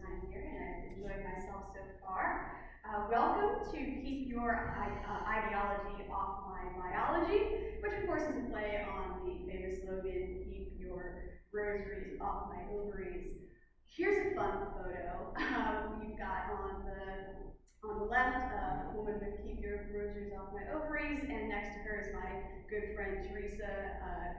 time here, and I've enjoyed myself so far. Welcome to Keep Your Ideology Off My Biology, which of course is a play on the famous slogan, Keep Your Rosaries Off My Ovaries. Here's a fun photo. We've got on the left a woman with Keep Your Rosaries Off My Ovaries, and next to her is my good friend Teresa,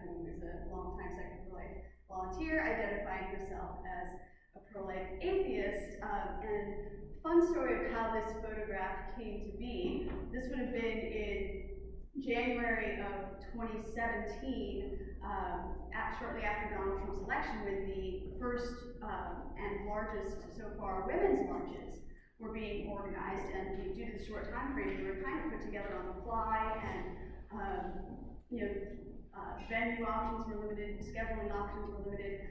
who is a longtime Second for Life volunteer, identifying herself as a pro-life atheist. And fun story of how this photograph came to be. This would have been in January of 2017, shortly after Donald Trump's election, when the first and largest so far women's marches were being organized, and due to the short time frame, they were kind of put together on the fly, and venue options were limited, scheduling options were limited.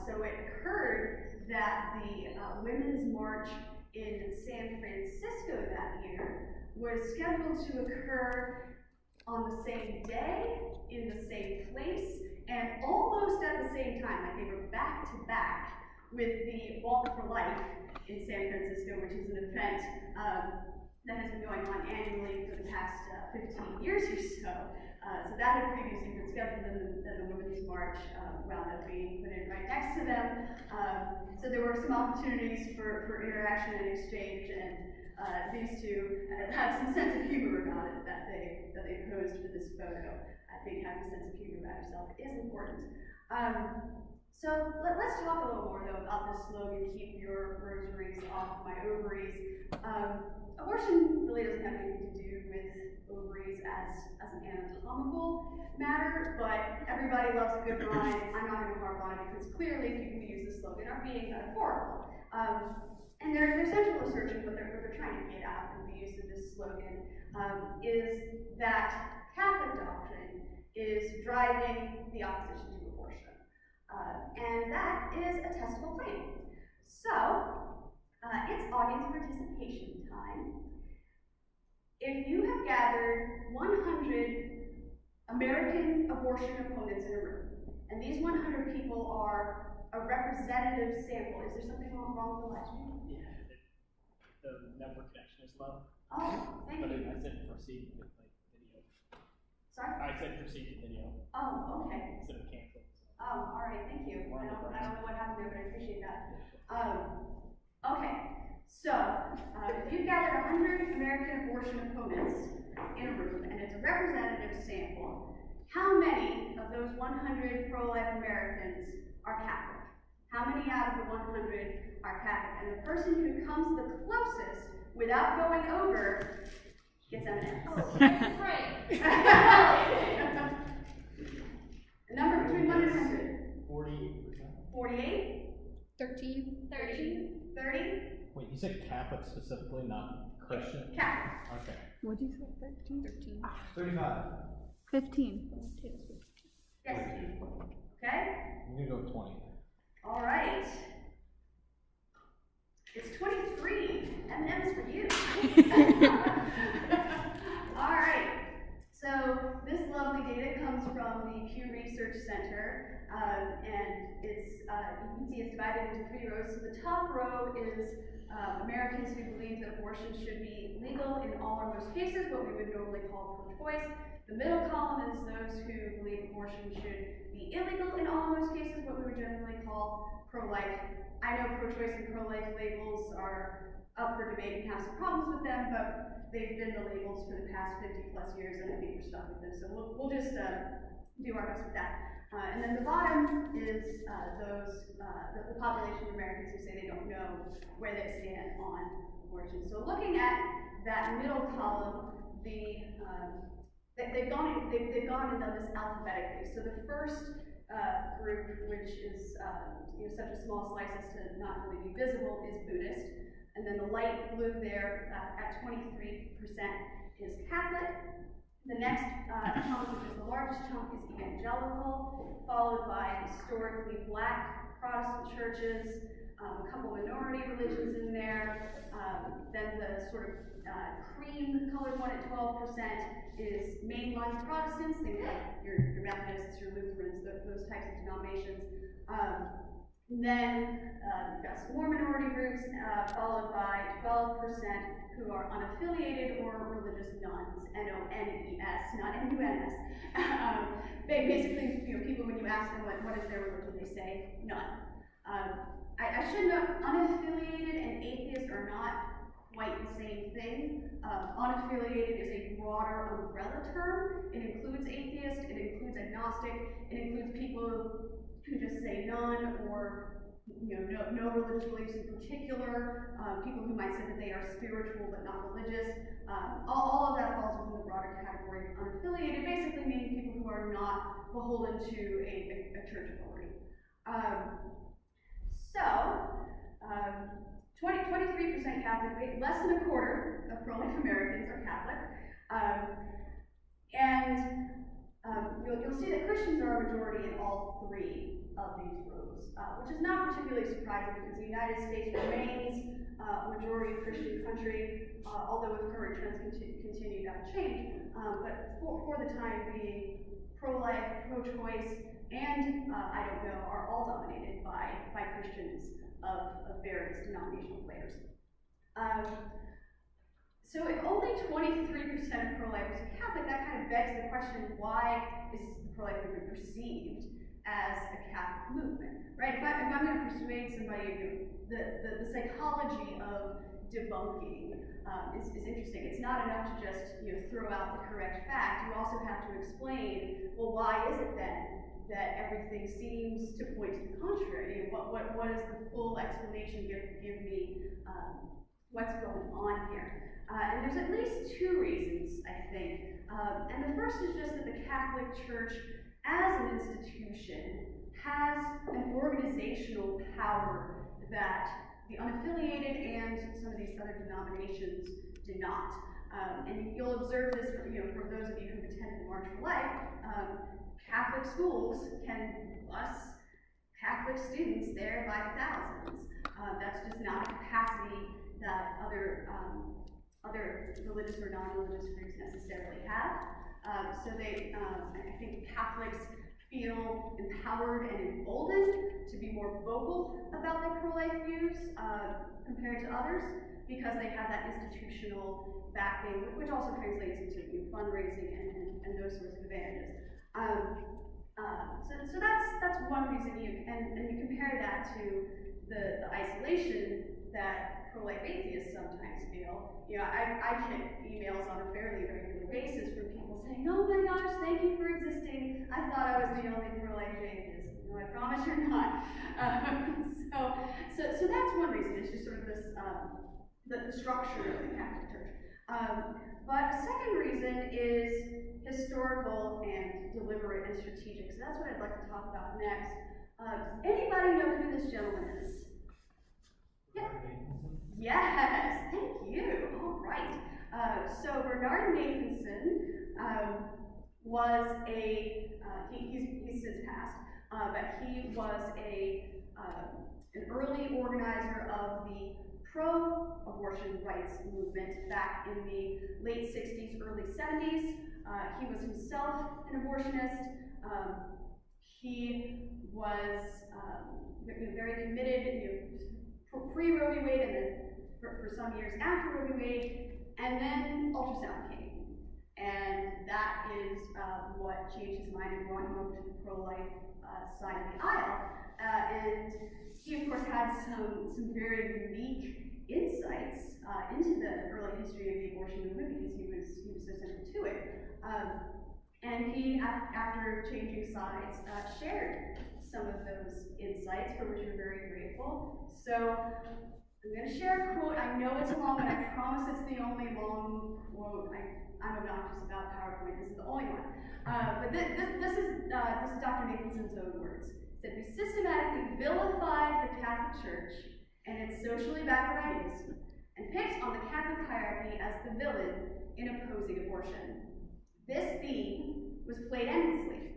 So it occurred that the Women's March in San Francisco that year was scheduled to occur on the same day, in the same place, and almost at the same time. Like, they were back to back with the Walk for Life in San Francisco, which is an event that has been going on annually for the past 15 years or so. So that had previously been scheduled, and then the Women's March wound up being put in right next to them. So there were some opportunities for interaction and exchange, and these two had some sense of humor about it that they posed for this photo. I think having a sense of humor about yourself is important. So let's talk a little more, though, about this slogan, Keep Your Rosaries Off My Ovaries. Abortion really doesn't have anything to do with ovaries as an anatomical matter, but everybody loves a good rhyme. I'm not going to harp on it because clearly people who use this slogan are being metaphorical. And their central assertion, what they're trying to get out with the use of this slogan, is that Catholic doctrine is driving the opposition to abortion. And that is a testable claim. So, it's audience participation time. If you have gathered 100 American abortion opponents in a room, and these 100 people are a representative sample, is there something wrong with the live stream? Yeah, the network connection is low. Oh, thank you. I said proceed with like video. Sorry? I said proceed with video. Oh, okay. Instead of cancel. Oh, all right, thank you. I don't know what happened there, but I appreciate that. Okay, so if you've gathered 100 American abortion opponents in a room, and it's a representative sample, how many of those 100 pro-life Americans are Catholic? How many out of the 100 are Catholic? And the person who comes the closest without going over gets M&Ms. Oh, that's great. A number between 1 and 100. 48%. 48? 13. 30? Wait, you said Catholic specifically, not Christian? Catholic. Okay. What did you say? 13? 35. 15. Yes. Okay? I'm gonna go with 20. All right. It's 23. M&M's for you. All right. So this lovely data comes from the Pew Research Center, and it's you can see it's divided into 3 rows. So the top row is Americans who believe that abortion should be legal in all or most cases, what we would normally call pro-choice. The middle column is those who believe abortion should be illegal in all or most cases, what we would generally call pro-life. I know pro-choice and pro-life labels are up for debate and have some problems with them, but they've been the labels for the past 50 plus years, and I think we're stuck with them. So we'll just do our best with that. And then the bottom is the population of Americans who say they don't know where they stand on abortion. So looking at that middle column, they've gone and done this alphabetically. So the first group, which is such a small slice as to not really be visible, is Buddhist. And then the light blue there at 23% is Catholic. The next chunk, which is the largest chunk, is evangelical, followed by historically black Protestant churches, a couple minority religions in there. Then the sort of cream-colored one at 12% is mainline Protestants, things like your Methodists, your Lutherans, those types of denominations. Then you've got some more minority groups, followed by 12% who are unaffiliated or religious nuns, N-O-N-E-S, not N-U-N-S. Basically, people, when you ask them what is their religion, they say none. I should note, unaffiliated and atheist are not quite the same thing. Unaffiliated is a broader umbrella term. It includes atheist, it includes agnostic, it includes people who just say none or no religious beliefs in particular, people who might say that they are spiritual but not religious. All of that falls within the broader category of unaffiliated, basically meaning people who are not beholden to a church authority. 23% Catholic, less than a quarter of pro-life Americans are Catholic. You'll see that Christians are a majority in all three of these rows, which is not particularly surprising because the United States remains a majority Christian country, although with current trends continue that will change. But for the time being, pro-life, pro-choice, and I don't know, are all dominated by Christians of various denominational flavors. So if only 23% of pro-life is Catholic, that kind of begs the question, why is the pro-life movement perceived as a Catholic movement, right? If I'm going to persuade somebody, the psychology of debunking is interesting. It's not enough to just throw out the correct fact. You also have to explain, well, why is it then that everything seems to point to the contrary? What is the full explanation? Give me what's going on here. And there's at least two reasons, I think. And the first is just that the Catholic Church, as an institution, has an organizational power that the unaffiliated and some of these other denominations do not. And you'll observe this from those of you who've attended the March for Life. Catholic schools can bus Catholic students there by thousands. That's just not a capacity that other religious or non-religious groups necessarily have. So I think Catholics feel empowered and emboldened to be more vocal about their pro-life views compared to others because they have that institutional backing, which also translates into fundraising and those sorts of advantages. So that's one reason, and you compare that to the isolation that pro-life atheists sometimes feel. I get emails on a fairly regular basis from people saying, "Oh my gosh, thank you for existing. I thought I was the only pro-life atheist." No, I promise you're not. So that's one reason. It's just sort of this the structure of the Catholic Church. But a second reason is historical and deliberate and strategic. So that's what I'd like to talk about next. Does anybody know who this gentleman is? Yeah. Yes, thank you. All right. So Bernard Nathanson was he's since passed, but he was an early organizer of the pro-abortion rights movement back in the late 60s, early 70s. He was himself an abortionist. He was very committed, pre-Roe v. Wade, and then for some years after Roe v. Wade, and then ultrasound came. And that is what changed his mind and brought him over to the pro-life side of the aisle. And he, of course, had some very unique insights into the early history of the abortion movement because he was so central to it. And he, after changing sides, shared some of those insights, for which we're very grateful. So I'm going to share a quote. I know it's long, but I promise it's the only long quote. I'm obnoxious about PowerPoint. This is the only one. But this is Dr. Nathanson's own words. He said, "We systematically vilified the Catholic Church and its socially backward ideas, and picked on the Catholic hierarchy as the villain in opposing abortion. This theme was played endlessly.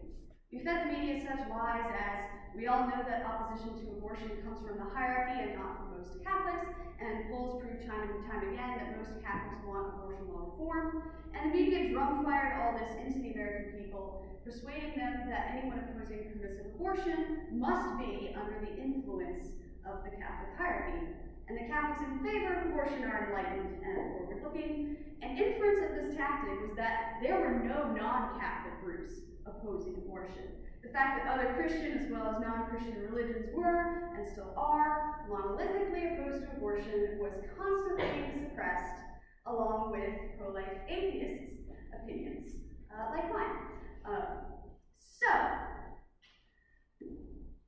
We fed the media such lies as, we all know that opposition to abortion comes from the hierarchy and not from most Catholics, and polls prove time and time again that most Catholics want abortion law reform. And the media drum-fired all this into the American people, persuading them that anyone opposing permissive abortion must be under the influence of the Catholic hierarchy. And the Catholics in favor of abortion are enlightened and forward-looking. An inference of this tactic was that there were no non-Catholic groups opposing abortion. The fact that other Christian as well as non-Christian religions were, and still are, monolithically opposed to abortion was constantly suppressed, along with pro-life atheists' opinions, like mine. So,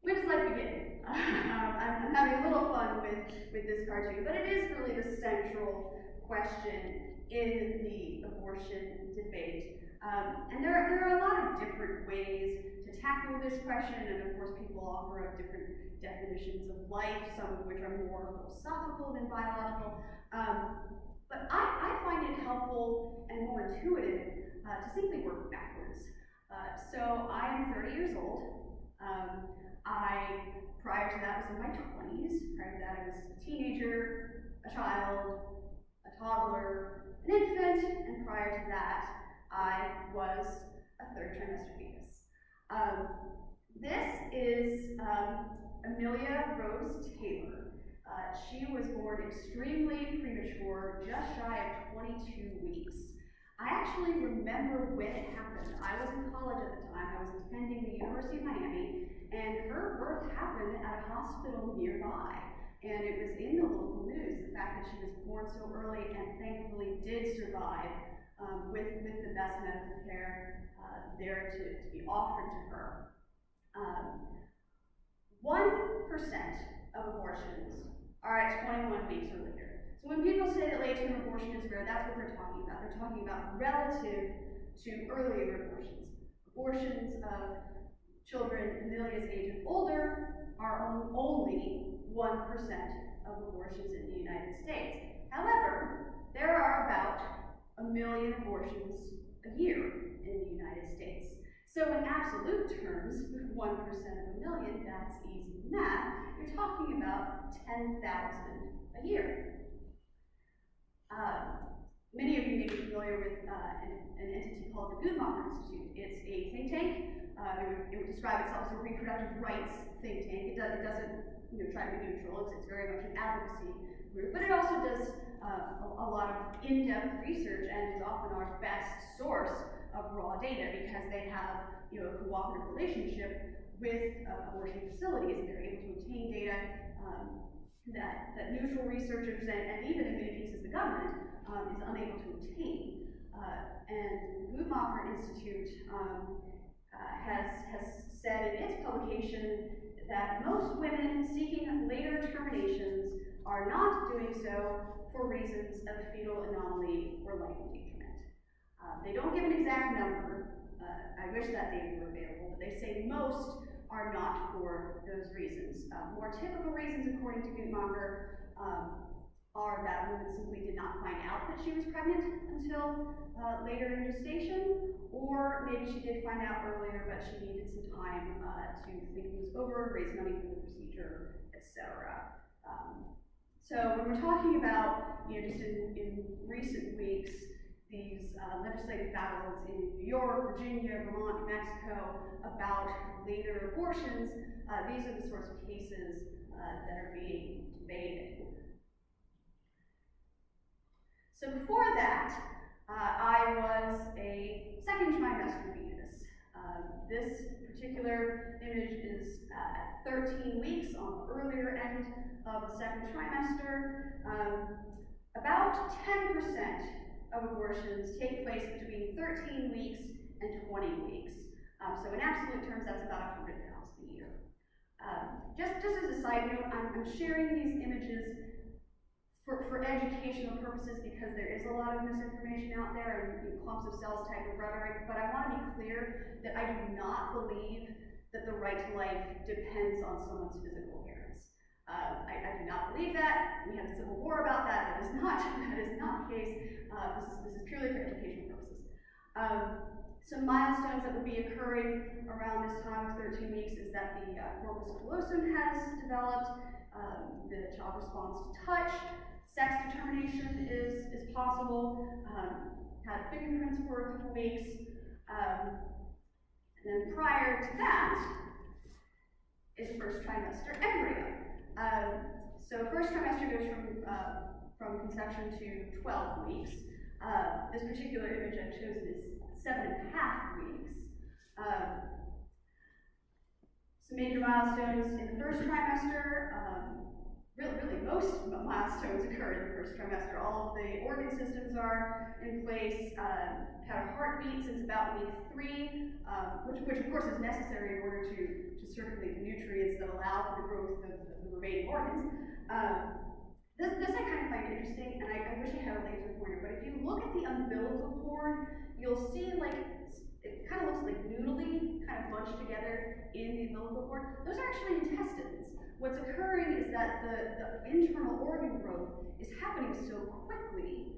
where does life begin? I'm having a little fun with this cartoon, but it is really the central question in the abortion debate. And there are a lot of different ways to tackle this question, and of course people offer up different definitions of life, some of which are more philosophical than biological. But I find it helpful and more intuitive to simply work backwards. So I am 30 years old. Prior to that, was in my 20s. Prior to that, I was a teenager, a child, a toddler, an infant, and prior to that, I was a third trimester fetus. This is Amelia Rose Taylor. She was born extremely premature, just shy of 22 weeks. I actually remember when it happened. I was in college at the time. I was attending the University of Miami, and her birth happened at a hospital nearby. And it was in the local news, the fact that she was born so early and thankfully did survive with the best medical care there to be offered to her. 1% of abortions are at 21 weeks or later. So when people say that late-term abortion is rare, that's what they're talking about. They're talking about relative to earlier abortions. Abortions of children Amelia's age and older are only 1% of abortions in the United States. However, there are about 1 million abortions a year in the United States. So in absolute terms, 1% of 1 million, that's easy math. You're talking about 10,000 a year. Many of you may be familiar with an entity called the Guttmacher Institute. It's a think tank. It would describe itself as a reproductive rights think tank. It doesn't try to be neutral. It's very much an advocacy group, but it also does a lot of in-depth research and is often our best source of raw data because they have a cooperative relationship with abortion facilities. They're able to obtain data that neutral researchers and even in many cases the government is unable to obtain. And the Guttmacher Institute has said in its publication that most women seeking later terminations are not doing so for reasons of fetal anomaly or life endangerment. They don't give an exact number. I wish that data were available, but they say most are not for those reasons. More typical reasons, according to Guttmacher, are that women simply did not find out that she was pregnant until later in gestation, or maybe she did find out earlier, but she needed some time to think things over, raise money for the procedure, etc. So when we're talking about, just in recent weeks, these legislative battles in New York, Virginia, Vermont, New Mexico about later abortions, these are the sorts of cases that are being debated. So before that, I was a second trimester fetus. This particular image is at 13 weeks on the earlier end of the second trimester. About 10% of abortions take place between 13 weeks and 20 weeks. So in absolute terms, that's about 100,000 a year. Just as a side note, I'm sharing these images for educational purposes because there is a lot of misinformation out there and clumps of cells type of rhetoric, but I want to be clear that I do not believe that the right to life depends on someone's physical appearance. I do not believe that. We had a civil war about that. That is not the case. This is purely for educational purposes. Some milestones that will be occurring around this time of 13 weeks is that the corpus callosum has developed, the child responds to touch, sex determination is possible, had fingerprints for a couple weeks, and then prior to that is first trimester embryo. So first trimester goes from conception to 12 weeks. This particular image I've chosen is 7.5 weeks. Some major milestones in the first trimester. Really most milestones occur in the first trimester. All of the organ systems are in place. Had a heartbeat since about week 3, which of course is necessary in order to circulate the nutrients that allow for the growth of the remaining organs. This I kind of find interesting, and I wish I had a laser pointer, but if you look at the umbilical cord, you'll see it kind of looks like noodly, kind of bunched together in the umbilical cord. Those are actually intestines. What's occurring is that the internal organ growth is happening so quickly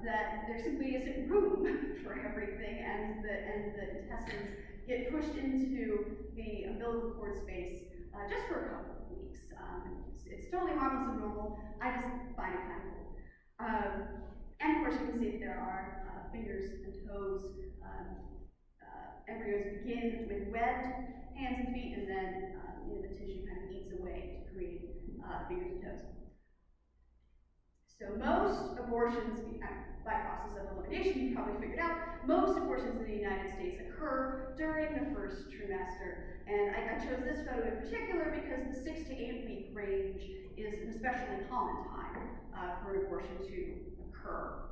that there simply isn't room for everything, and the intestines get pushed into the umbilical cord space just for a couple of weeks. It's totally harmless and normal. I just find it kind of cool. And of course, you can see that there are fingers and toes. Embryos begin with webbed hands and feet, and then the tissue kind of eats away to create fingers and toes. So most abortions, by process of elimination, you probably figured out, most abortions in the United States occur during the first trimester. And I chose this photo in particular because the 6 to 8 week range is an especially common time for an abortion to occur.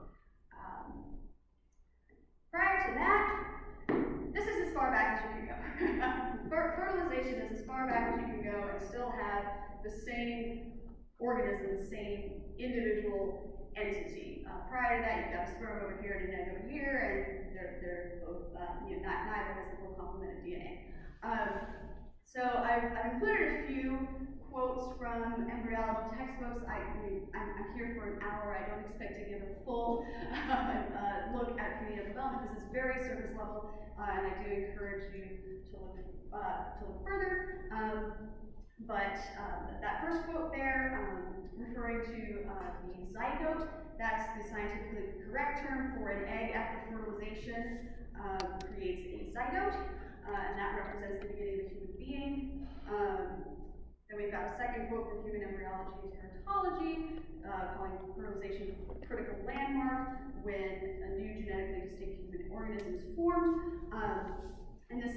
Prior to that, this is as far back as you can go. Fertilization is as far back as you can go and still have the same organism, the same individual entity. Prior to that, you've got a sperm over here and an egg over here, and they're both, neither has the full complement of DNA. So I've included a few quotes from embryology textbooks. I'm here for an hour. I don't expect to give a full look at prenatal development. This is very surface level, and I do encourage you to look further. But that first quote there, referring to the zygote, that's the scientifically correct term for an egg after fertilization creates a zygote, and that represents the beginning of a human being. Then we've got a second quote from Human Embryology and Teratology, calling fertilization a critical landmark when a new genetically distinct human organism is formed. And this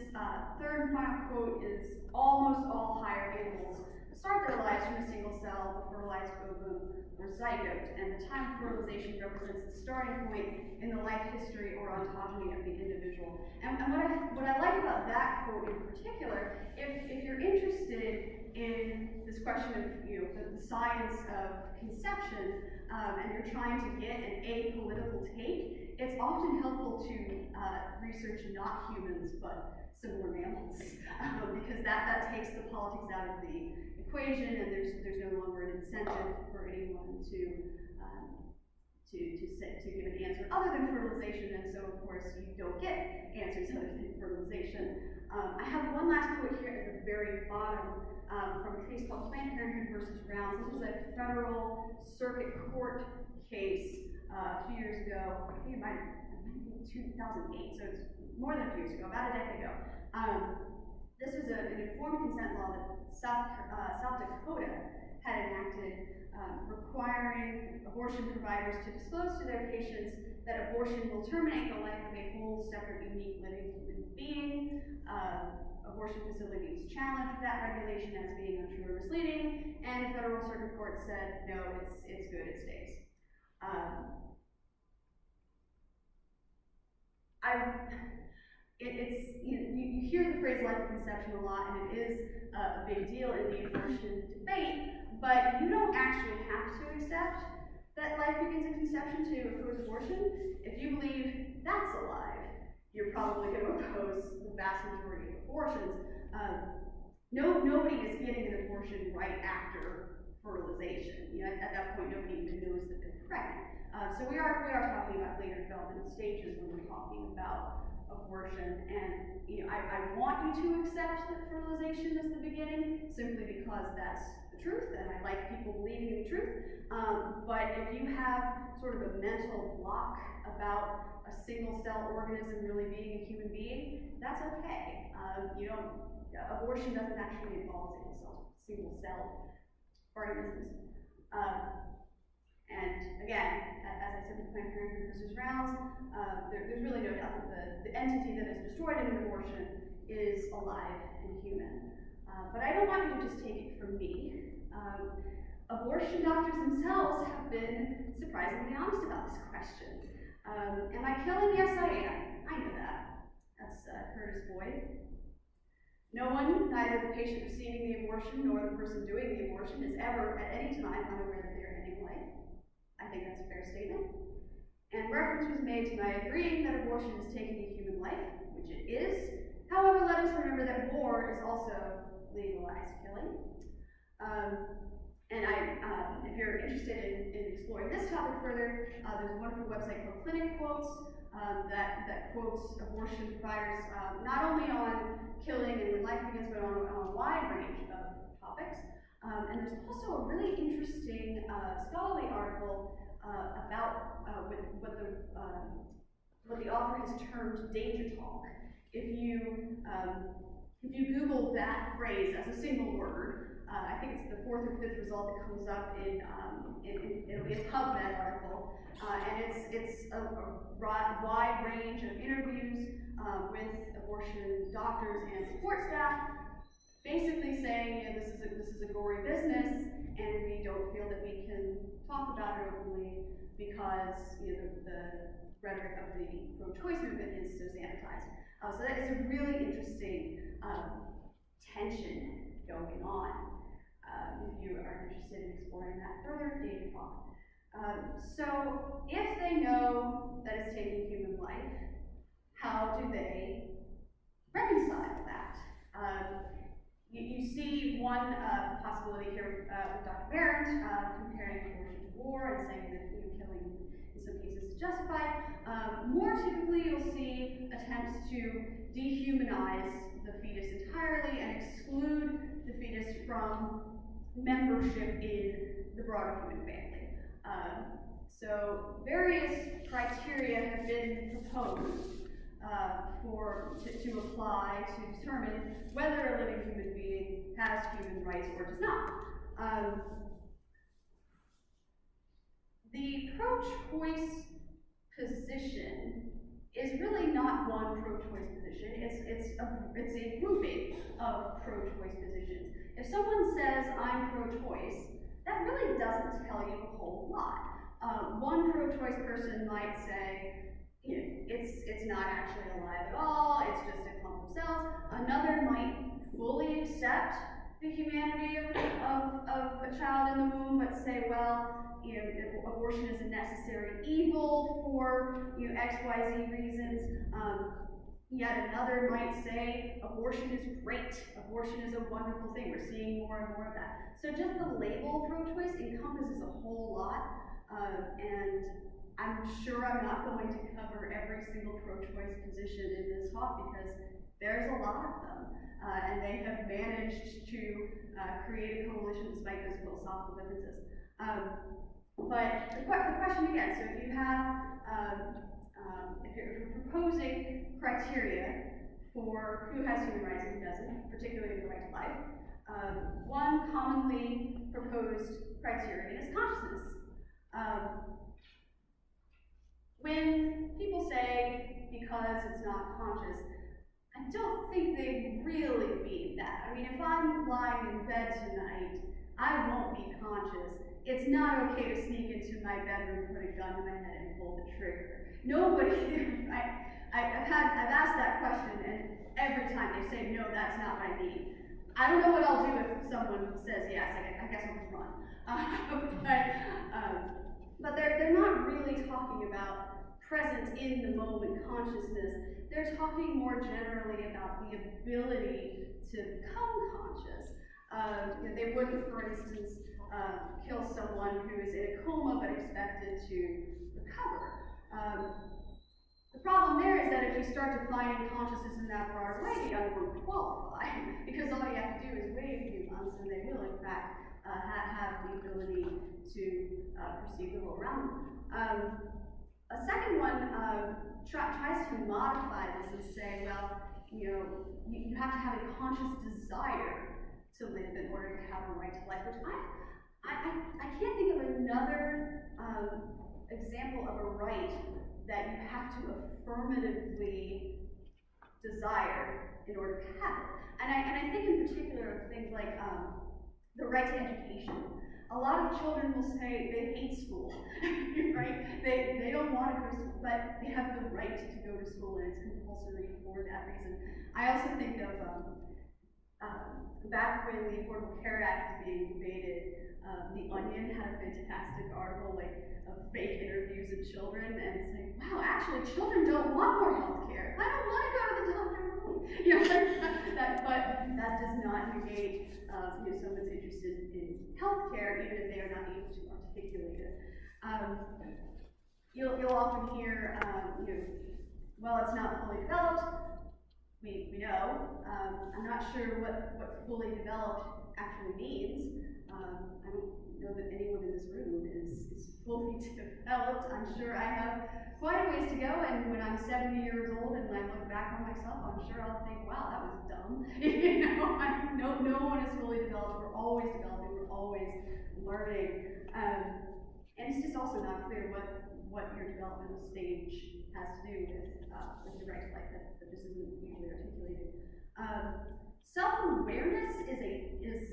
third and final quote is, almost all higher animals start their lives from a single cell, the fertilized ovum, or zygote, and the time of fertilization represents the starting point in the life history or ontogeny of the individual. And what I like about that quote in particular, if you're interested in this question of the science of conception, and you're trying to get an apolitical take, it's often helpful to research not humans but similar mammals, because that takes the politics out of the equation, and there's no longer an incentive for anyone to give an answer other than fertilization, and so of course you don't get answers other than fertilization. I have one last quote here at the very bottom from a case called Planned Parenthood versus Rounds. This was a federal circuit court case a few years ago. I think it might be 2008, so it's more than a few years ago, about a decade ago. This was an informed consent law that South Dakota had enacted, requiring abortion providers to disclose to their patients that abortion will terminate the life of a whole, separate, unique, living human being. Abortion facilities challenged that regulation as being untrue or misleading, and the federal circuit court said, no, it's good, it stays. You hear the phrase life of conception a lot, and it is a big deal in the abortion debate, but you don't actually have to accept that life begins in conception to oppose abortion. If you believe that's a lie, you're probably going to oppose the vast majority of abortions. Nobody is getting an abortion right after fertilization. At that point, nobody even knows that they're pregnant. So we are talking about later developmental stages when we're talking about abortion. And I want you to accept that fertilization is the beginning, simply because that's the truth, and I like people believing in the truth. But if you have sort of a mental block about a single cell organism really being a human being, that's okay. Abortion doesn't actually involve single cell organisms. And again, as I said with Planned Parenthood versus Rounds, there's really no doubt that the entity that is destroyed in an abortion is alive and human. But I don't want you to just take it from me. Abortion doctors themselves have been surprisingly honest about this question. Am I killing? Yes, I am. I know that. That's Curtis Boyd. No one, neither the patient receiving the abortion nor the person doing the abortion, is ever at any time unaware that they are ending life. I think that's a fair statement. And reference was made to my agreeing that abortion is taking a human life, which it is. However, let us remember that war is also legalized killing. If you're interested in exploring this topic further, there's a wonderful website called Clinic Quotes that quotes abortion providers not only on killing and life begins, but on a wide range of topics. And there's also a really interesting scholarly article about what the author has termed danger talk. If you Google that phrase as a single word, I think it's the fourth or fifth result that comes up it'll be a PubMed article, and it's a wide range of interviews with abortion doctors and support staff, basically saying, this is a gory business, and we don't feel that we can talk about it openly because the rhetoric of the pro-choice movement is so sanitized. So that is a really interesting tension going on. If you are interested in exploring that further, data talk. So if they know that it's taking human life, how do they reconcile that? You see one possibility here with Dr. Barrett comparing abortion to war and saying that killing in some cases is justified. More typically, you'll see attempts to dehumanize the fetus entirely and exclude the fetus from membership in the broader human family. So various criteria have been proposed to apply to determine whether a living human being has human rights or does not. The pro-choice position is really not one pro-choice position. It's a grouping of pro-choice positions. If someone says I'm pro-choice, that really doesn't tell you a whole lot. One pro-choice person might say, it's not actually alive at all, it's just a clump of cells. Another might fully accept the humanity of a child in the womb, but say, well, abortion is a necessary evil for X, Y, Z reasons. Yet another might say abortion is great, abortion is a wonderful thing. We're seeing more and more of that. So just the label pro-choice encompasses a whole lot, and I'm sure I'm not going to cover every single pro-choice position in this talk because there's a lot of them, and they have managed to create a coalition despite those philosophical differences. But the question again, so if you have, if you're proposing criteria for who has human rights and who doesn't, particularly the right to life, one commonly proposed criterion is consciousness. When people say because it's not conscious, I don't think they really mean that. I mean, if I'm lying in bed tonight, I won't be conscious. It's not okay to sneak into my bedroom, put a gun to my head, and pull the trigger. Nobody, I've asked that question, and every time they say, no, that's not what I mean. I don't know what I'll do if someone says yes, I guess I'll just run. But they're not really talking about present in the moment consciousness. They're talking more generally about the ability to become conscious. They wouldn't, for instance, kill someone who is in a coma but expected to recover. The problem there is that if you start defining consciousness in that broader way, the unborn qualify, because all you have to do is wait a few months and they will, in fact, have the ability to perceive the world around them. A second one tries to modify this and say, well, you have to have a conscious desire to live in order to have a right to life, which I can't think of another example of a right that you have to affirmatively desire in order to have it. And I think in particular of things like the right to education. A lot of children will say they hate school, right? They don't want to go to school, but they have the right to go to school, and it's compulsory for that reason. I also think of back when the Affordable Care Act was being debated, The Onion had a fantastic article of fake interviews of children, and it's like, wow, actually, children don't want more health care. I don't want to go to the doctor. But that does not negate someone's interested in healthcare, even if they are not able to articulate it. You'll often hear, well, it's not fully developed. We know. I'm not sure what fully developed actually means. I don't know that anyone in this room is fully developed. I'm sure I have quite a ways to go, and when I'm 70 years old and I look back on myself, I'm sure I'll think, wow, that was dumb. No one is fully developed. We're always developing. We're always learning. And it's just also not clear what your developmental stage has to do with your right to life that just isn't usually articulated. Self-awareness is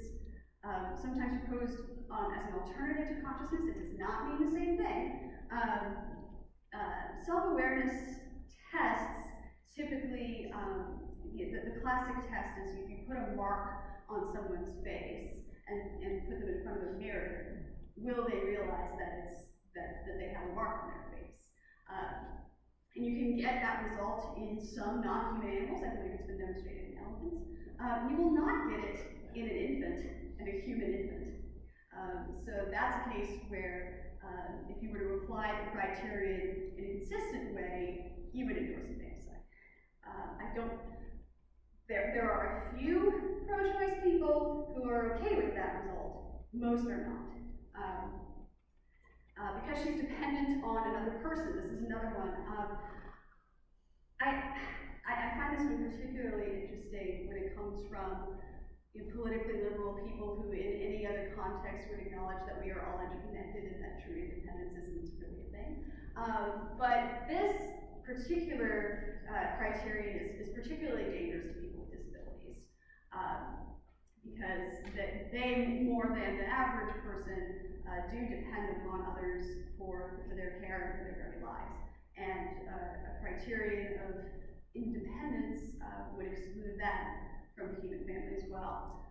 sometimes proposed as an alternative to consciousness. It does not mean the same thing. Self-awareness tests typically, the classic test is you put a mark on someone's face and put them in front of a mirror. Will they realize that they have a mark on their face? And you can get that result in some non-human animals. I believe it's been demonstrated in elephants. You will not get it in an infant, in a human infant. So that's a case where if you were to apply the criterion in a consistent way, you would endorse infanticide. There are a few pro-choice people who are okay with that result. Most are not. Because she's dependent on another person. This is another one. I find this one particularly interesting when it comes from politically liberal people who in any other context would acknowledge that we are all interconnected and that true independence isn't really a thing. But this particular criterion is particularly dangerous to people with disabilities because they, more than the average person, do depend upon others for their care and for their very lives. And a criterion of independence would exclude that from the human family as well.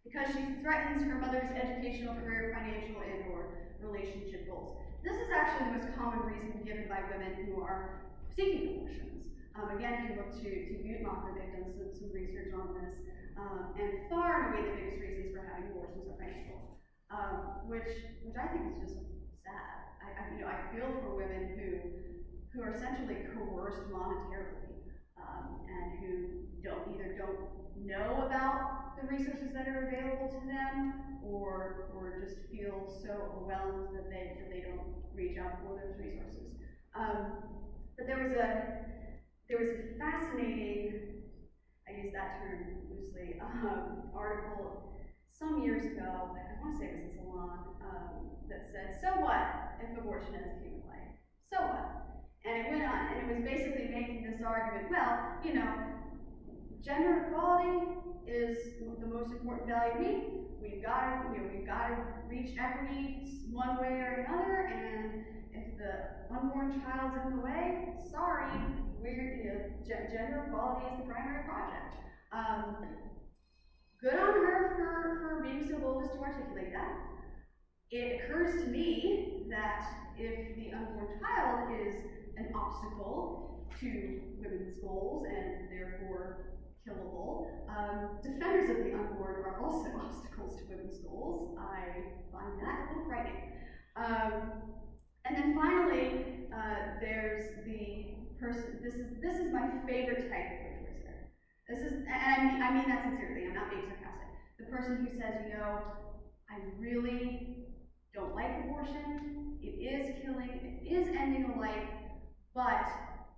Because she threatens her mother's educational, career, financial, and or relationship goals. This is actually the most common reason given by women who are seeking abortions. Again, if you look to Guttmacher, they've done some research on this, and far and away the biggest reasons for having abortions are financial, which I think is just sad. I feel for women who are essentially coerced monetarily, and who either don't know about the resources that are available to them, or just feel so overwhelmed that they don't reach out for those resources. But there was a fascinating, I use that term loosely, article some years ago, I want to say it was in Salon, that said, so what if abortion is a human life? So what? And it went on, and it was basically making this argument, well, gender equality is the most important value to me. We've got to reach equity one way or another, and if the unborn child's in the way, sorry, gender equality is the primary project. Good on her for being so bold as to articulate that. It occurs to me that if the unborn child is an obstacle to women's goals and therefore killable, defenders of the unborn are also obstacles to women's goals. I find that a little frightening. And then finally, there's this is my favorite type of pro-choicer. This is, and I mean that sincerely, I'm not being sarcastic. The person who says, you know, I really don't like abortion, it is killing, it is ending a life, but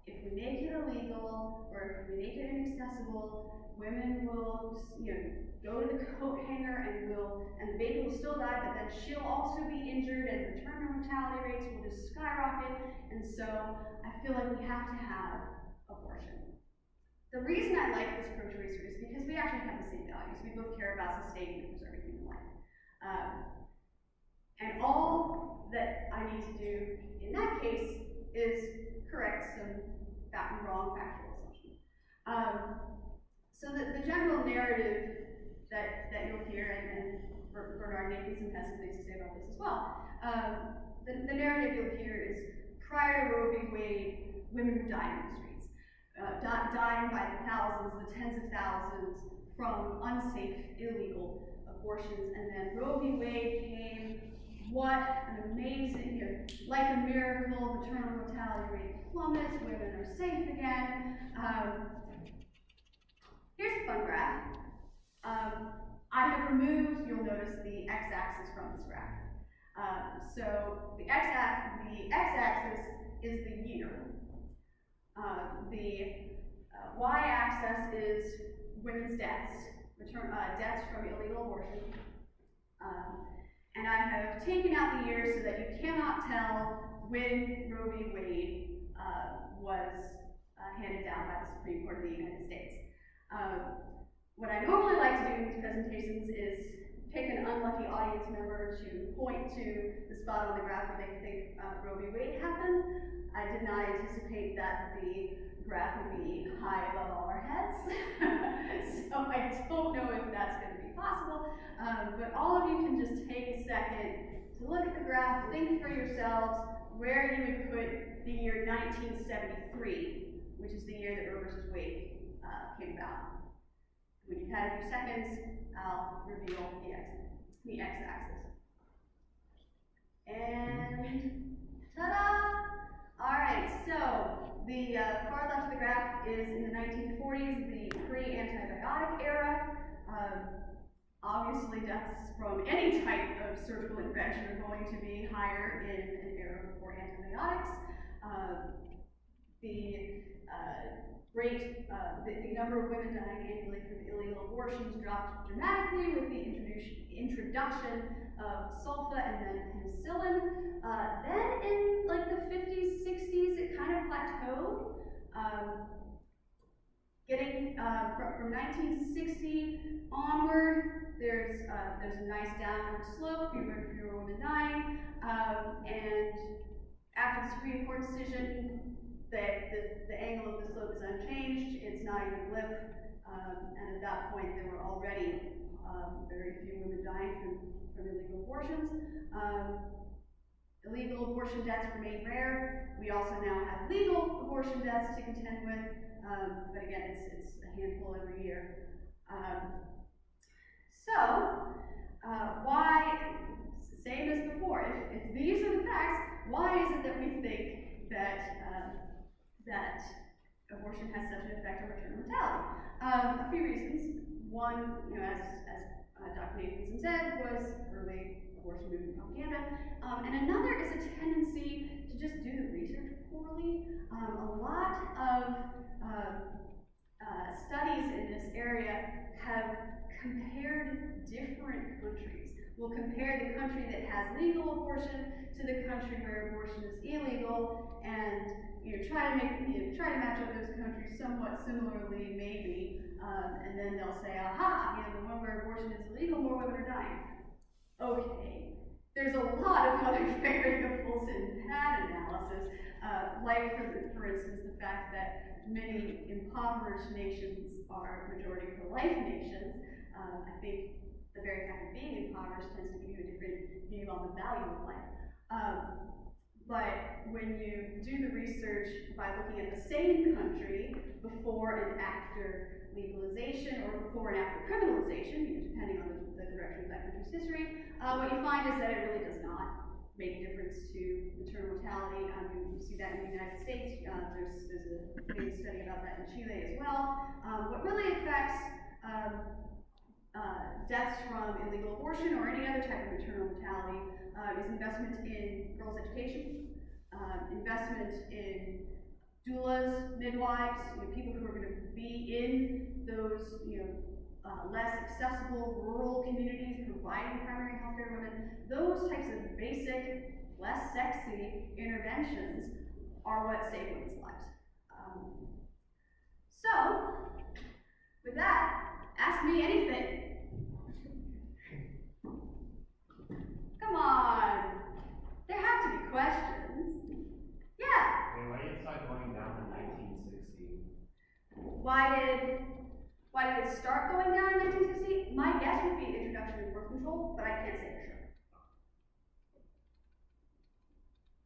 if we make it illegal, or if we make it inaccessible, women will, you know, go to the coat hanger and the baby will still die, but then she'll also be injured, and maternal mortality rates will just skyrocket, and so I feel like we have to have abortion. The reason I like this pro-choicer is because we actually have the same values. We both care about sustaining and preserving human life. And all that I need to do in that case is correct some wrong factual assumptions. So the general narrative that you'll hear, and Bernard Nathanson has some things to say about this as well. The narrative you'll hear is prior to Roe v. Wade, women were dying in the streets, dying by the thousands, the tens of thousands from unsafe, illegal abortions. And then Roe v. Wade came. What an amazing, you know, like a miracle, maternal mortality rate plummets, women are safe again. Here's a fun graph. I have removed, you'll notice, the x-axis from this graph. So the x-axis is the year. The y-axis is women's deaths, deaths from illegal abortion. And I have taken out the years so that you cannot tell when Roe v. Wade was handed down by the Supreme Court of the United States. What I normally like to do in these presentations is pick an unlucky audience member to point to the spot on the graph where they think Roe v. Wade happened. I did not anticipate that the graph would be high above all our heads, so I don't know if that's going to be possible, but all of you can just take a second to look at the graph, think for yourselves where you would put the year 1973, which is the year that Roe v. Wade came about. When you've had a few seconds, I'll reveal the x-axis. And ta-da! All right, so the far left of the graph is in the 1940s, the pre-antibiotic era. Obviously, deaths from any type of surgical intervention are going to be higher in an era before antibiotics. The number of women dying annually from illegal abortions dropped dramatically with the introduction of sulfa and then penicillin. Then in like the 50s, 60s, it kind of plateaued. From 1960 onward, there's a nice downward slope, fewer women dying, and after the Supreme Court decision, the angle of the slope is unchanged. It's not even a blip, and at that point, there were already very few women dying from illegal abortions. Illegal abortion deaths remain rare. We also now have legal abortion deaths to contend with, but again, it's a handful every year. Why, same as before, if these are the facts, why is it that we think that abortion has such an effect on maternal mortality? A few reasons. One, you know, as Dr. Nathanson said, was early abortion movement propaganda. And another is a tendency to just do the research poorly. A lot of studies in this area have compared different countries. We'll compare the country that has legal abortion to the country where abortion is illegal, and try to match up those countries somewhat similarly, maybe, and then they'll say, aha, the one where abortion is illegal, more women are dying. Okay, there's a lot of other variables in that analysis, like for instance the fact that many impoverished nations are majority pro-life nations. I think the very fact of being impoverished tends to give you a different view on the value of life. But when you do the research by looking at the same country before and after legalization, or before and after criminalization, depending on the direction of that country's history, what you find is that it really does not make a difference to maternal mortality. You see that in the United States. There's a famous study about that in Chile as well. What really affects deaths from illegal abortion or any other type of maternal mortality is investment in girls' education, investment in doulas, midwives, people who are going to be in those, less accessible rural communities providing primary health care to women. Those types of basic, less sexy interventions are what save women's lives. So, with that, ask me anything. Come on. There have to be questions. Yeah. Why did it start going down in 1960? Why did it start going down in 1960? My guess would be introduction of birth control, but I can't say for sure.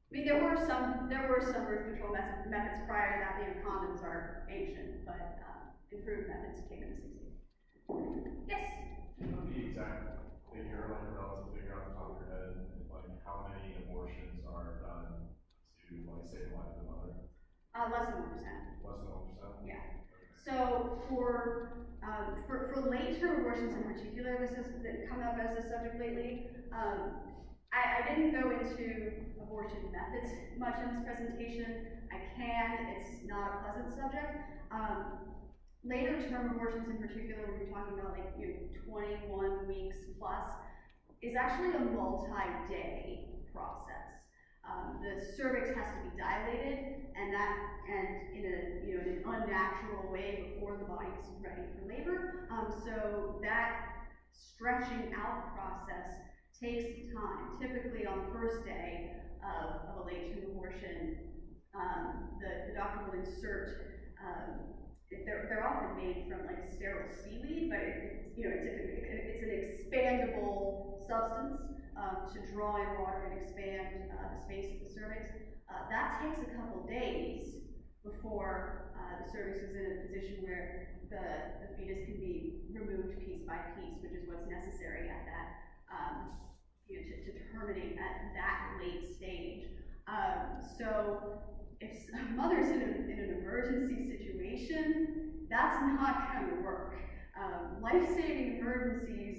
I mean, there were some birth control methods prior to that. Condoms are ancient, but improved methods came in the 60s. Yes? Do you know the exact figure, like a relative figure off the top of your head, like how many abortions are done to like save the life of the mother? Less than 1%. Less than 1%? Yeah. So for late-term abortions in particular, this has come up as a subject lately. I didn't go into abortion methods much in this presentation. I can. It's not a pleasant subject. Later-term abortions in particular, when you're talking about 21 weeks plus, is actually a multi-day process. The cervix has to be dilated, and in an unnatural way before the body is ready for labor. So that stretching out process takes time. Typically, on the first day of a late-term abortion, the doctor will insert. They're often made from sterile seaweed, but it's an expandable substance to draw in water and expand the space of the cervix. That takes a couple days before the cervix is in a position where the fetus can be removed piece by piece, which is what's necessary at that to terminate at that late stage. So if a mother's in an emergency situation, that's not going to work. Life-saving emergencies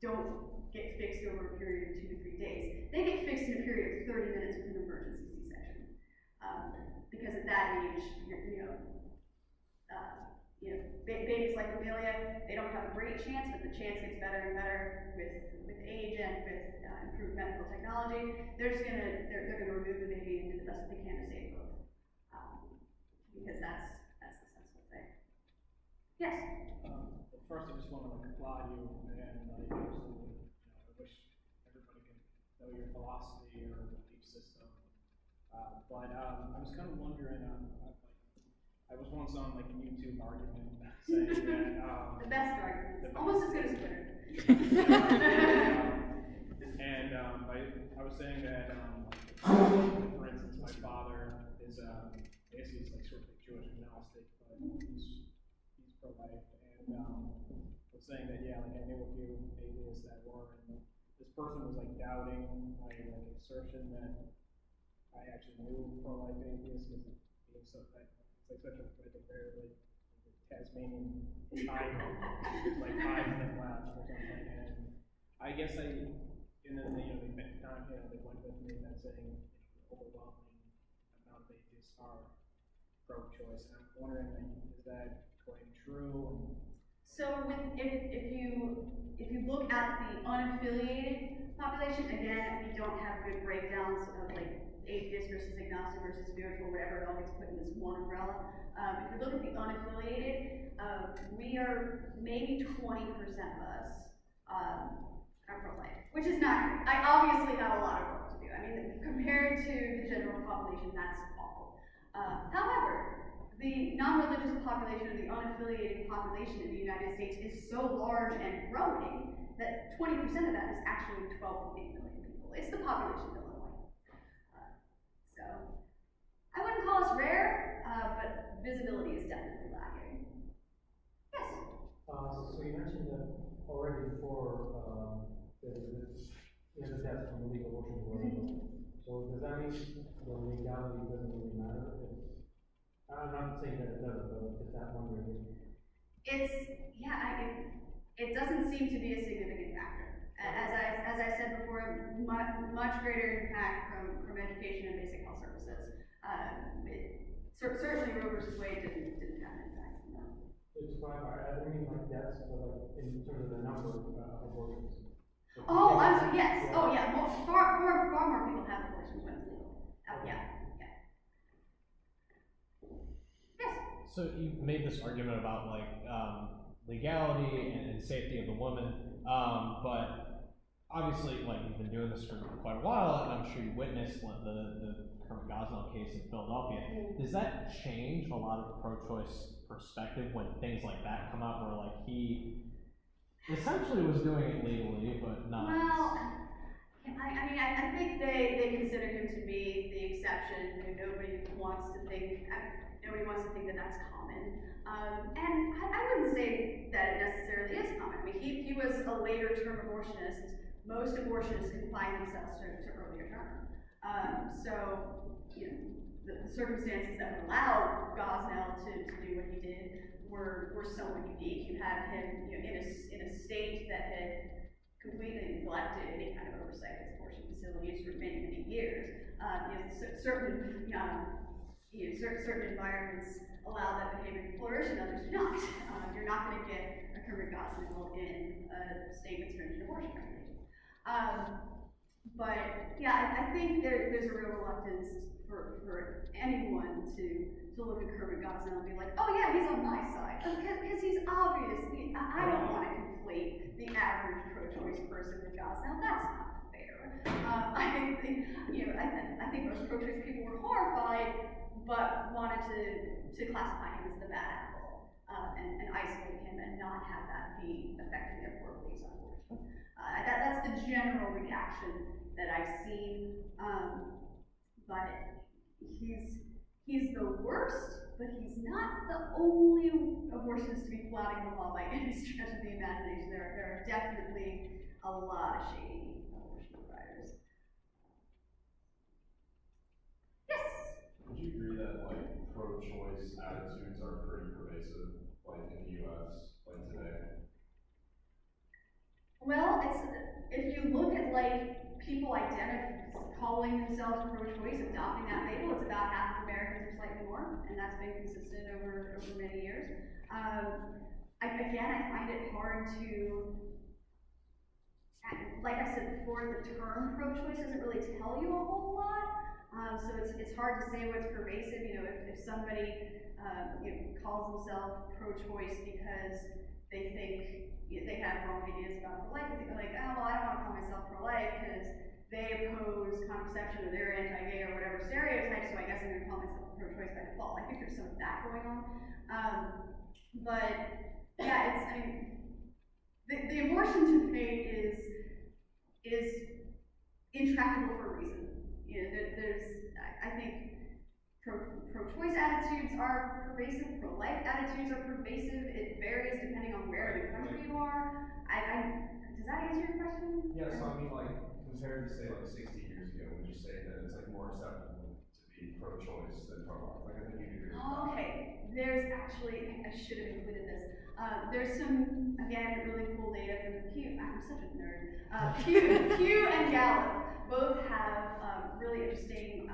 don't get fixed over a period of 2 to 3 days. They get fixed in a period of 30 minutes with an emergency C-section. Because at that age, babies like Amelia, they don't have a great chance, but the chance gets better and better with age and with improved medical technology. They're gonna remove the baby and do the best they can to save both, because that's the sensible thing. Yes. First, I just want to applaud you, and absolutely, I wish everybody could know your philosophy or belief system. But I was kind of wondering, I was once on a YouTube argument saying that The best argument. Almost as good as Twitter. And I was saying that, for instance, my father is, I guess he's sort of Jewish agnostic, but he's pro-life, and was saying that, yeah, I knew a few atheists that were, and this person was doubting my assertion that I actually knew pro-life atheists, because being so that it's such a very Tasmanian time, it's 5 minutes left or something, and I guess and then they went with me and saying the overwhelming amount of atheists are pro-choice, and I'm wondering is that quite true? So if you look at the unaffiliated population, again, we don't have good breakdowns of atheist versus agnostic versus spiritual, whatever, it all gets put in this one umbrella. If you look at the unaffiliated, we are maybe 20% of us are pro-life, which is not, I obviously have a lot of work to do. I mean, compared to the general population, that's awful. However, the non-religious population or the unaffiliated population in the United States is so large and growing that 20% of that is actually 12.8 million people. It's the population of Illinois. So, I wouldn't call us rare, but visibility is definitely lacking. Yes? So you mentioned that already before the deaths from illegal abortion were So does that mean the legality doesn't really matter? I'm not saying that it doesn't, but just that wondering. It doesn't seem to be a significant factor. As I said before, much greater impact from education and basic health services. Certainly Roe versus Wade didn't have an impact on that. It's fine, I don't mean like deaths, but like in terms of the number of abortions. Oh, yes. Oh, yeah. Far more people have abortions when it's legal. Yeah. Yes. So you made this argument about like legality and safety of the woman, but obviously, like you've been doing this for quite a while, and I'm sure you witnessed like, the Kermit Gosnell case in Philadelphia. Does that change a lot of pro-choice perspective when things like that come up, where like he essentially was doing it legally, but not? Well, I think they consider him to be the exception. Nobody wants to think that that's common. And I wouldn't say that it necessarily is common. I mean, he was a later term abortionist. Most abortionists confine themselves to earlier term. So, the circumstances that would allow Gosnell to do what he did were somewhat unique. You had him, in a state that had completely neglected any kind of oversight of its abortion facilities for many, many years. Certain environments allow that behavior to flourish, and others do not. You're not going to get a Kermit Gosnell in a state with stringent abortion regulations. But yeah, I think there's a real reluctance for anyone to look at Kermit Gosnell and be like, oh yeah, he's on my side, because he's obvious. I don't want to conflate the average pro-choice person with Gosnell. That's not fair. I think most pro-choice people were horrified, but wanted to classify him as the bad apple and isolate him and not have that be affecting their core beliefs on abortion. That's the general reaction that I've seen. But he's the worst, but he's not the only abortionist to be flouting the law by any stretch of the imagination. There are definitely a lot of shady abortion providers. Yes? Would you agree that like pro-choice attitudes are pretty pervasive, like in the U.S., like today? Well, if you look at like people calling themselves pro-choice, adopting that label, it's about half of Americans or slightly more, and that's been consistent over many years. I find it hard to, like I said before, the term pro-choice doesn't really tell you a whole lot. So it's hard to say what's pervasive. If somebody calls themselves pro-choice because they think they have wrong ideas about pro-life, they think like, oh well, I don't want to call myself pro-life because they oppose contraception or they're anti-gay or whatever stereotype, so I guess I'm going to call myself pro-choice by default. I think there's some of that going on. But yeah, the abortion debate is intractable for a reason. I think pro-choice attitudes are pervasive, pro-life attitudes are pervasive. It varies depending on where in the country you are. Does that answer your question? Yeah, so I mean, like, compared to say like 60 years ago, would you say that it's like more acceptable to be pro-choice than pro-life? Like, I think you'd agree with that. Okay, there's actually, I should have included this. There's some, again, really cool data from the Pew. I'm such a nerd. Pew and Gallup both have really interesting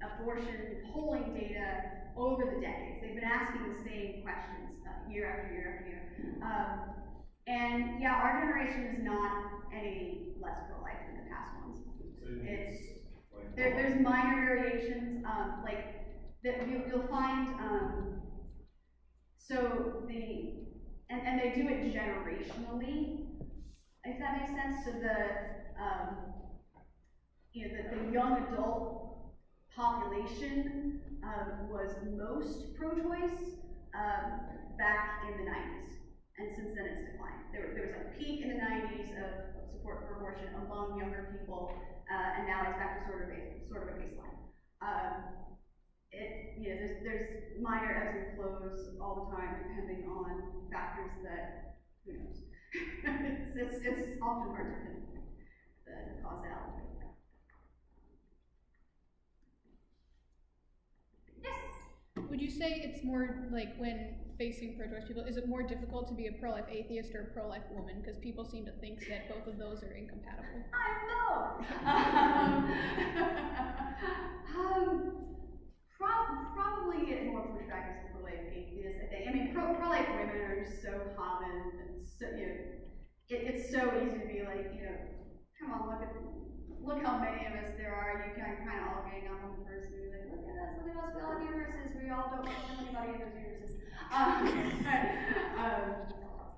abortion polling data over the decades. They've been asking the same questions year after year after year. And yeah, our generation is not any less pro-life than the past ones. There's minor variations, that you'll find. And they do it generationally, if that makes sense. So the young adult population was most pro-choice back in the 90s. And since then it's declined. There was like a peak in the 90s of support for abortion among younger people, and now it's back to sort of a baseline. There's minor ebbs and flows all the time, depending on factors that, who knows. It's often hard to pinpoint the causality of that. Would you say it's more like when facing pro-choice people, is it more difficult to be a pro-life atheist or a pro-life woman? Because people seem to think that both of those are incompatible. I'm both. Probably get more pushback as a pro-life atheist, I think. I mean, pro-life women are so common, and so, it's so easy to be like, come on, look how many of us there are. You can kind of all gang up on the person and be like, look at us, we all have uteruses, we all don't want anybody in those uteruses.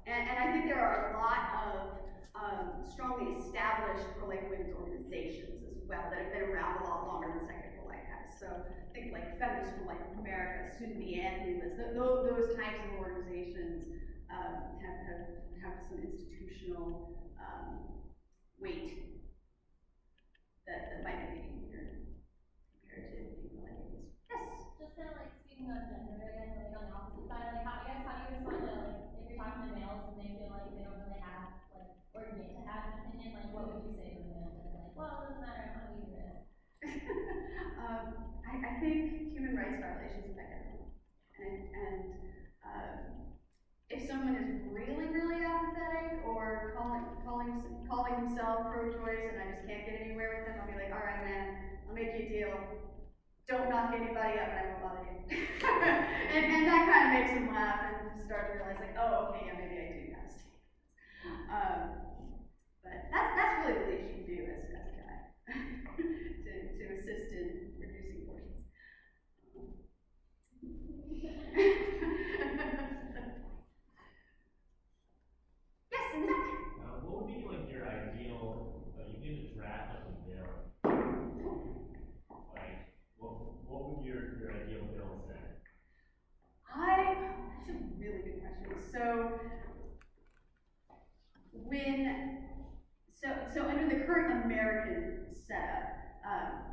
And I think there are a lot of strongly established pro-life women's organizations as well that have been around a lot longer than Second Pro-Life has. So think like Feminists for Life America, Soon to Be Anti-Liz, those types of organizations have some institutional weight that might be easier compared to people like this. Yes? Just kind of like speaking on gender again, like on the opposite side, like how do you respond to like if you're talking to males and they feel like they don't really have like or get to have an opinion, like what would you say to them? And like, well, it doesn't matter, I'm gonna do this. I think human rights violations affect everyone. And if someone is really, really apathetic or calling himself pro-choice and I just can't get anywhere with them, I'll be like, all right, man, I'll make you a deal. Don't knock anybody up and I won't bother you. and that kind of makes them laugh and start to realize like, oh, okay, yeah, maybe I do have to stay. But that's really the least you can do as a guy to assist in reducing abortions. Yes, in the back. What would be like your ideal, you get a draft of a bill, like, what would your ideal bill say? That's a really good question. So under the current American setup,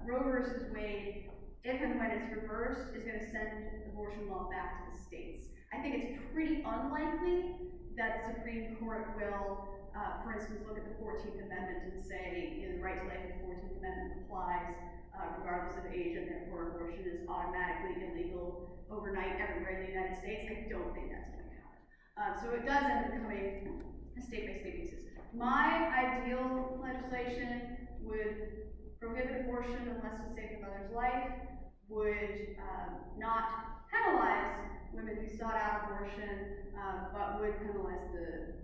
Roe versus Wade, if and when it's reversed, is going to send abortion law back to the states. I think it's pretty unlikely that the Supreme Court will, for instance, look at the 14th Amendment and say, the right to life in the 14th Amendment applies regardless of age, and therefore abortion is automatically illegal overnight everywhere in the United States. I don't think that's going to happen. So it does end up becoming a state-by-state basis. My ideal legislation would prohibit abortion unless it saved the mother's life, would not penalize women who sought out abortion, but would penalize the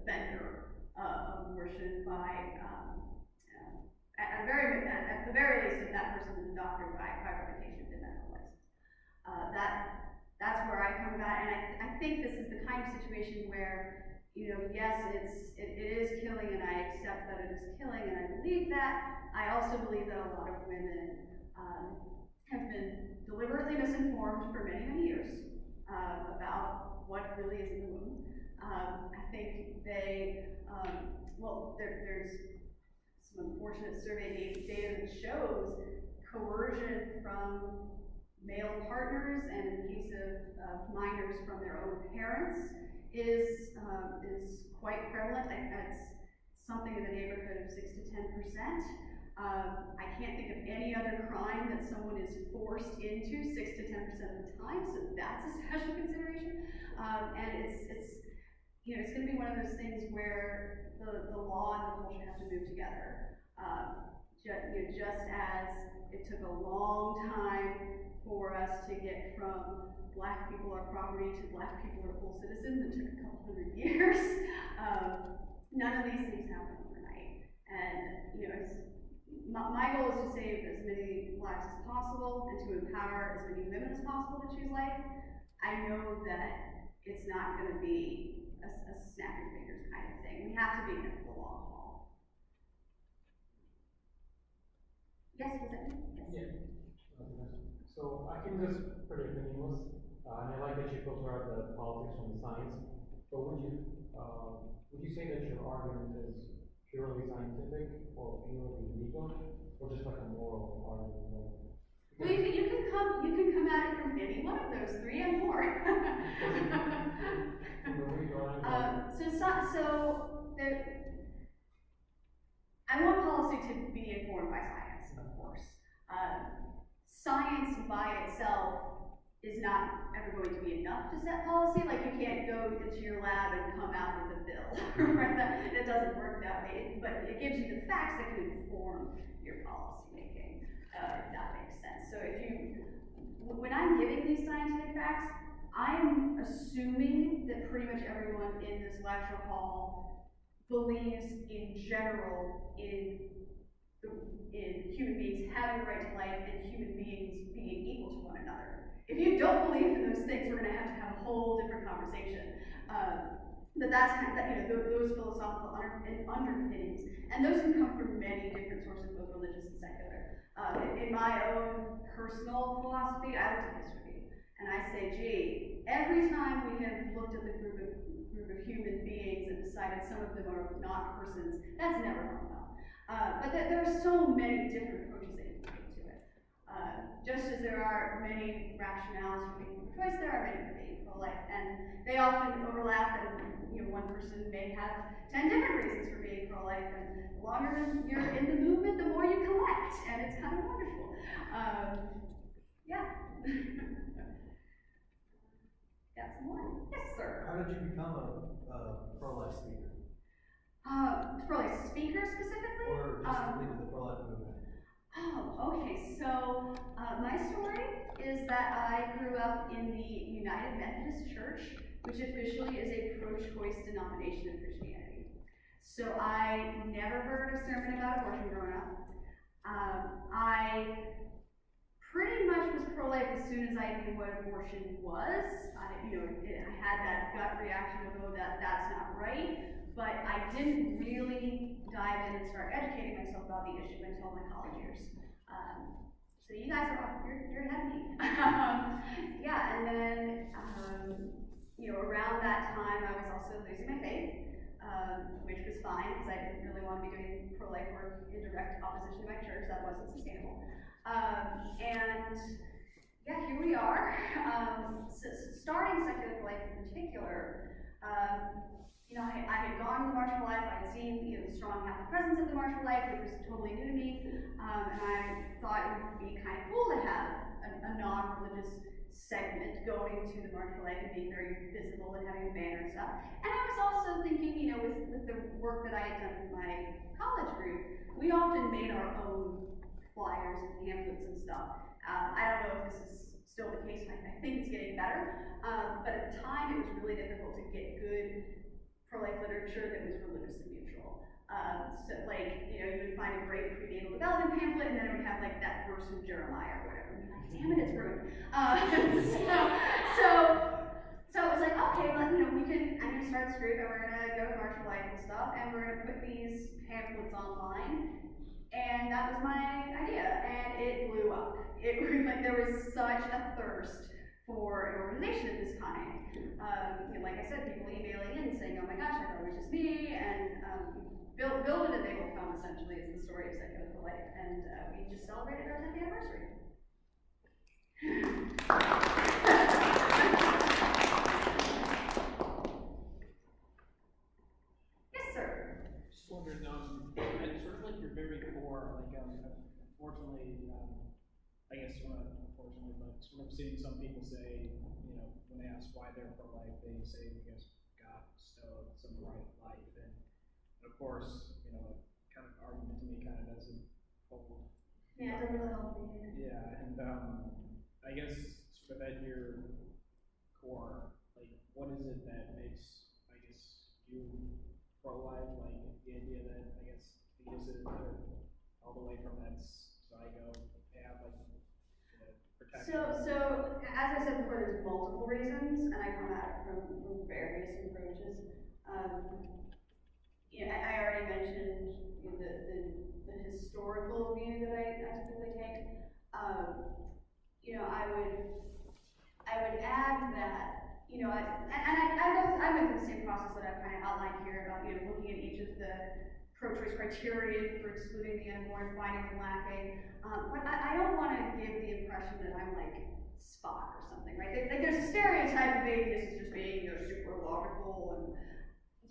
vendor of abortion by, at the very least, if that person is a doctor by reputation and medical license. That's where I come about, and I think this is the kind of situation where, yes, it is killing, and I accept that it is killing, and I believe that. I also believe that a lot of women have been deliberately misinformed for many, many years about what really is in the womb. I think there's some unfortunate survey data that shows coercion from male partners, and in the case of minors from their own parents, is quite prevalent. It's something in the neighborhood of 6 to 10%. I can't think of any other crime that someone is forced into 6 to 10% of the time, so that's a special consideration. And it's going to be one of those things where the law and the culture have to move together. Just as it took a long time for us to get from Black people are property to Black people are full citizens, it took a couple hundred years. None of these things happen overnight. And my goal is to save as many lives as possible and to empower as many women as possible to choose life. I know that it's not going to be a snap your fingers kind of thing. We have to be in it for the long haul. Yes, was that me? Yes. Yeah. So I think this is pretty meaningless, and I like that you filter out the politics from the science. But would you say that your argument is purely scientific or purely legal, or just like a moral argument? Well, you can come at it from any one of those three and more. I want policy to be informed by science, of course. Science by itself is not ever going to be enough to set policy. Like, you can't go into your lab and come out with a bill, right? That doesn't work that way, but it gives you the facts that can inform your policy making, if that makes sense. So when I'm giving these scientific facts, I'm assuming that pretty much everyone in this lecture hall believes in general in human beings having the right to life and human beings being equal to one another. If you don't believe in those things, we're going to have a whole different conversation. But that's kind of, those philosophical underpinnings, and those can come from many different sources, both religious and secular. In my own personal philosophy, I look at history, and I say, gee, every time we have looked at the group of human beings and decided some of them are not persons, that's never gone well. But there are so many different approaches that you can take to it. Just as there are many rationales for being pro-choice, there are many for being pro-life, and they often overlap, and one person may have 10 different reasons for being pro-life, and the longer you're in the movement, the more you collect, and it's kind of wonderful. Yeah. Got some more? Yes, sir. How did you become a pro-life speaker? Pro-life speaker specifically? Or just completed the pro-life movement? Oh, okay, so my story is that I grew up in the United Methodist Church, which officially is a pro-choice denomination of Christianity. So I never heard a sermon about abortion growing up. I pretty much was pro-life as soon as I knew what abortion was. I had that gut reaction of, oh, that's not right. But I didn't really dive in and start educating myself about the issue until my college years. So you guys you're ahead of me. Yeah, and then, around that time, I was also losing my faith, which was fine, because I didn't really want to be doing pro-life work in direct opposition to my church. That wasn't sustainable. And yeah, here we are. So starting secular life in particular, I had gone to the March for Life. I had seen the strong Catholic presence of the March for Life, which was totally new to me, and I thought it would be kind of cool to have a non-religious segment going to the March for Life and being very visible and having a banner and stuff. And I was also thinking, with the work that I had done with my college group, we often made our own flyers and pamphlets and stuff. I don't know if this is still the case. I think it's getting better, but at the time it was really difficult to get good pro-life literature that was religiously neutral. So you would find a great prenatal development pamphlet, and then it would have that verse from Jeremiah or whatever. And you're like, damn it, it's ruined. So it was like, okay, well, I'm gonna start this group, and we're gonna go to March for Life and stuff, and we're gonna put these pamphlets online. And that was my idea, and it blew up. It was there was such a thirst for an organization of this kind. Like I said, people emailing in saying, oh my gosh, I thought it was just me, and build it and they will come, essentially, is the story of Secular for Life. And we just celebrated our 10th anniversary. Yes, sir. Just wondered, at sort of your very core, unfortunately, I guess unfortunately, but sort of seeing some people say, when they ask why they're pro-life, they say because God bestowed some right life, and of course, kind of argument to me kind of doesn't hold. Yeah, it doesn't really help me. Yeah, and I guess sort of at your core, what is it that makes, you pro-life? The idea that, is it all the way from that zygote have protection? So as I said before, there's multiple reasons, and I come at it from various approaches. I already mentioned the historical view that I typically take. I would add that, I went through the same process that I've kind of outlined here about, looking at each of the pro-choice criteria for excluding the unborn, finding them lacking. But I don't want to give the impression that I'm like Spock or something, right? There's a stereotype of atheists as just being, super logical, and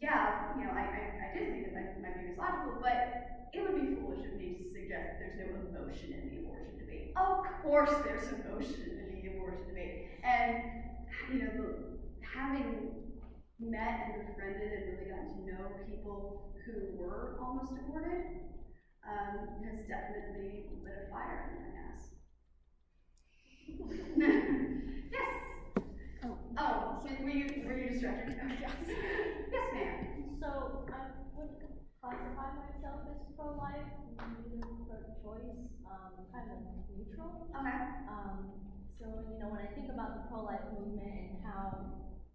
yeah, I do think that my view is logical, but it would be foolish of me to suggest that there's no emotion in the abortion debate. Of course there's emotion in the abortion debate. And, you know, having met and befriended and really gotten to know people who were almost aborted, has definitely lit a fire in my ass. Yes. Oh, were you distracted? Yes. Yes, ma'am. So I wouldn't classify myself as pro-life, neither pro-choice, kind of neutral. Okay. So, you know, when I think about the pro-life movement and how,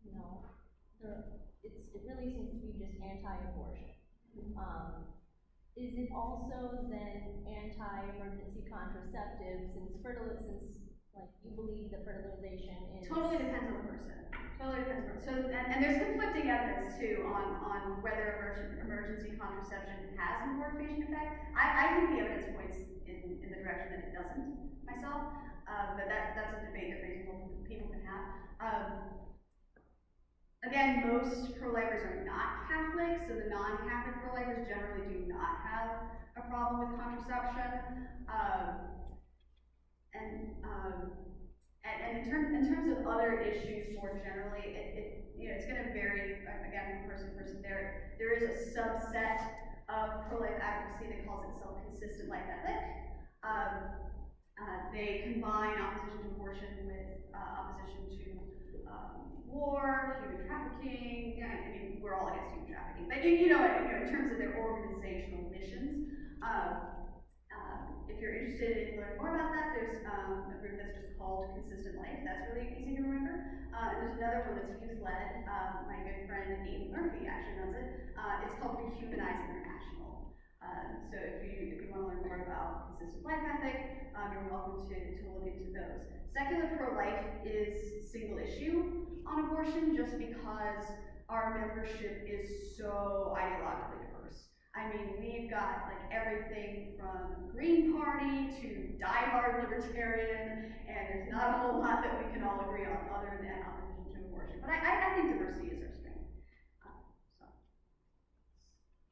you know, it really seems to be just anti-abortion. Is it also then anti-emergency contraceptive since like you believe that fertilization is Totally depends on the person. Totally depends on the person. So, and there's conflicting evidence too on whether emergency contraception has an abortifacient effect. I think the evidence points in the direction that it doesn't myself, but that's a debate that reasonable people can have. Again, most pro-lifers are not Catholic, so the non-Catholic pro-lifers generally do not have a problem with contraception. And in terms of other issues more generally, you know, it's going to vary again from person to person. There is a subset of pro-life advocacy that calls itself consistent life ethic. They combine opposition to abortion with opposition to war, human trafficking. I mean, we're all against human trafficking, but you know, in terms of their organizational missions. If you're interested in learning more about that, there's a group that's just called Consistent Life. That's really easy to remember. And there's another one that's youth-led. My good friend Amy Murphy actually runs it. It's called Rehumanize International. So if you want to learn more about consistent life ethic, you're welcome to look into those. Secular pro-life is single issue on abortion just because our membership is so ideologically diverse. I mean, we've got like everything from Green Party to die-hard libertarian, and there's not a whole lot that we can all agree on other than opposition to abortion. But I think diversity is our strength.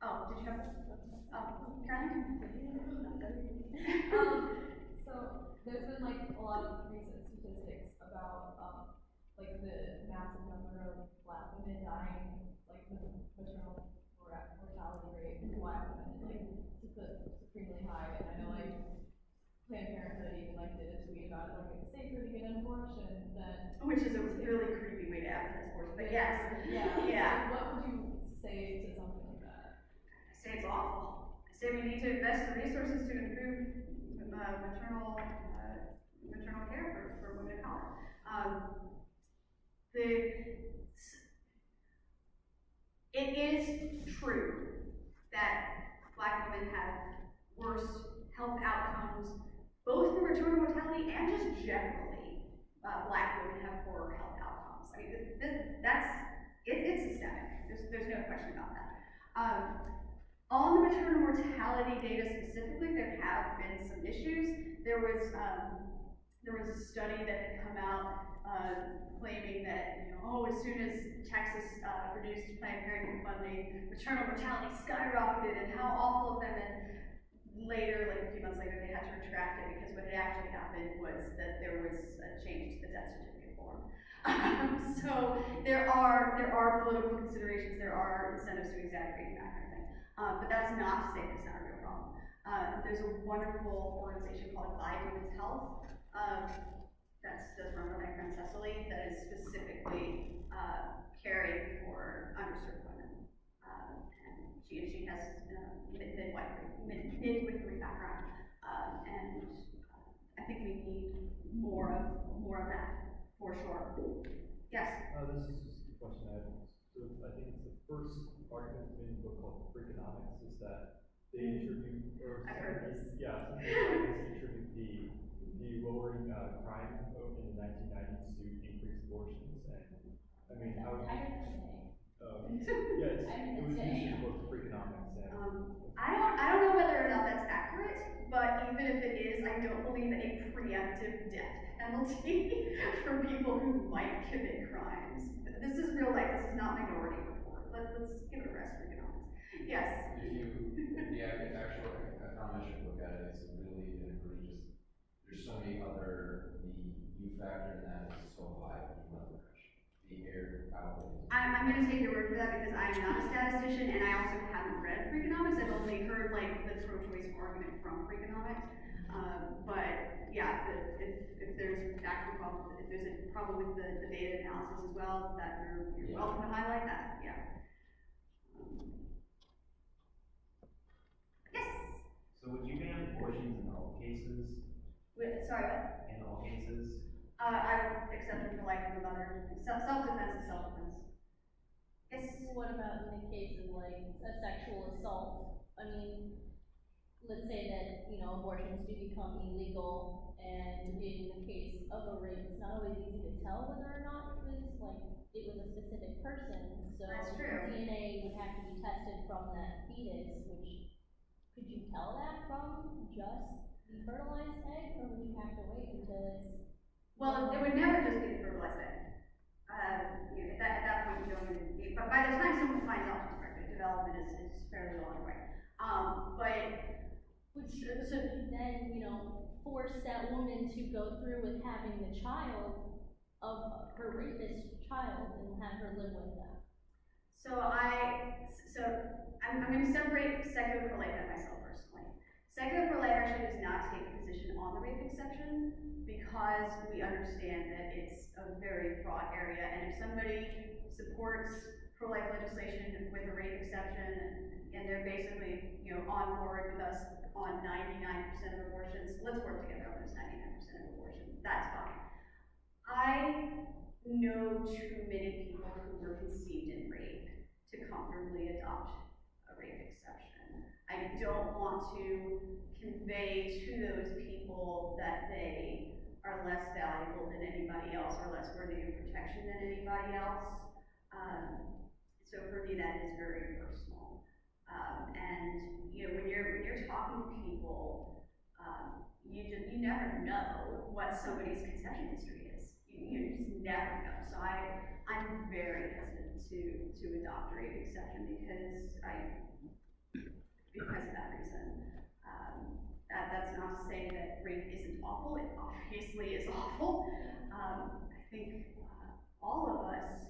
Oh, did you have Caroline? So there's been like a lot of recent statistics about like the massive number of Black women dying, like the maternal mortality rate in Black women is like supremely high. And I know like Planned Parenthood even like did a tweet about it, like it's safer to get an abortion than which is a really creepy way to advertise abortion, but yes. Yeah. So what would you say to something like that? I say it's awful. I say we need to invest the resources to improve maternal care for women of color. It is true that Black women have worse health outcomes, both for maternal mortality and just generally. Black women have poorer health outcomes. I mean, it's systemic. There's no question about that. On the maternal mortality data specifically, there have been some issues. There was a study that had come out claiming that, you know, as soon as Texas reduced Planned Parenthood funding, maternal mortality skyrocketed, and how awful of them. And later, like a few months later, they had to retract it because what had actually happened was that there was a change to the death certificate form. So there are political considerations, there are incentives to exaggerate that kind of thing. But that's not to say that it's not a real problem. There's a wonderful organization called Guide Women's Health. That's run by my friend Cecily, that is specifically caring for underserved women. And she has midwifery background, and I think we need more of that for sure. Yes. This is just a question I have. So I think it's the first argument in the book called Freakonomics is that they attribute, or I've heard this. Yeah, some of the scientists attribute the lowering crime in the 1990s to increased abortions, and I mean, how would you? Yeah, it was used in the book Freakonomics. I don't know whether or not that's accurate, but even if it is, I don't believe in a preemptive death penalty for people who might commit crimes. This is real life. This is not Minority Report. Let's give it a rest for economics. Yes. If the actual economics should look at it, it's really an egregious, there's so many other, the U factor in that is so high, the air outweighs. I'm gonna take your word for that because I'm not a statistician and I also haven't read Freakonomics. I've only heard like the pro-choice argument from Freakonomics. But yeah, if there's actual problem, if there's a problem with the data analysis as well, that you're welcome to highlight that. Yeah. Yes. So would you ban abortions in all cases? Sorry, what? In all cases? I would accept it for life of the mother. Self-defense is self-defense. Yes. What about in the case of like a sexual assault? I mean, let's say that, you know, abortions do become illegal, and in the case of a rape, it's not always easy to tell whether or not it was a specific person. So That's true. DNA would have to be tested from that fetus, which could you tell that from just the fertilized egg, or would you have to wait until it's? Well, it would never just be the fertilized egg. You know, at that point, you don't even need, but by the time someone finds out she's pregnant, development is fairly well underway. So then, you know, force that woman to go through with having the child of her rapist child and have her live with that. So I'm going to separate secular pro-life and myself personally. Secular pro-life actually does not take a position on the rape exception because we understand that it's a very broad area, and if somebody supports pro-life legislation with a rape exception and they're basically, you know, on board with us on 99% of abortions, let's work together on those 99% of abortions. That's fine. I know too many people who were conceived in rape to comfortably adopt a rape exception. I don't want to convey to those people that they are less valuable than anybody else or less worthy of protection than anybody else. So for me, that is very personal. And you know, when you're talking to people, you never know what somebody's conception history is. You just never know. So I'm very hesitant to adopt a rape exception because of that reason. That's not to say that rape isn't awful. It obviously is awful. I think all of us,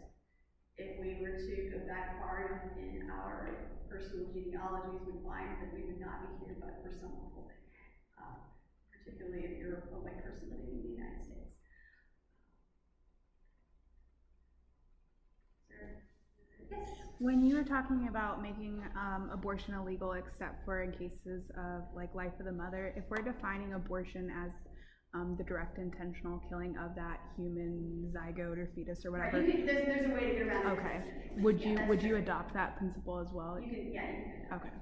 if we were to go back far enough in our personal genealogies, would find that we would not be here but for some awful thing, particularly if you're a white person living in the United States. Yes. When you were talking about making abortion illegal except for in cases of like life of the mother, if we're defining abortion as the direct intentional killing of that human zygote or fetus or whatever. Right, there's a way to get around that. Okay. Would you adopt that principle as well? You can, yeah, you can. Okay.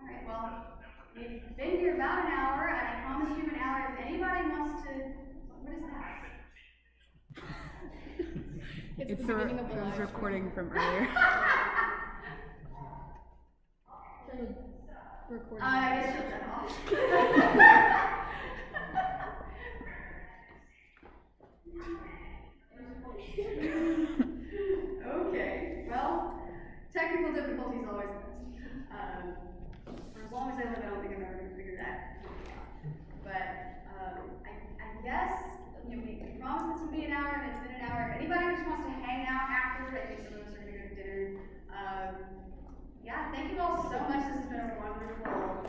All right, well, we've been here about an hour, and I promised you an hour. If anybody wants to, what is that? It's the beginning of the live recording from earlier. Recording. I guess shut that off. Okay, well, technical difficulties always the best. For as long as I live, I don't think I'm ever going to figure that out. But I guess, you know, we promised this would be an hour, and it's been an hour. If anybody just wants to hang out after, I think some of us are going to go to dinner. Yeah, thank you all so much. This has been a wonderful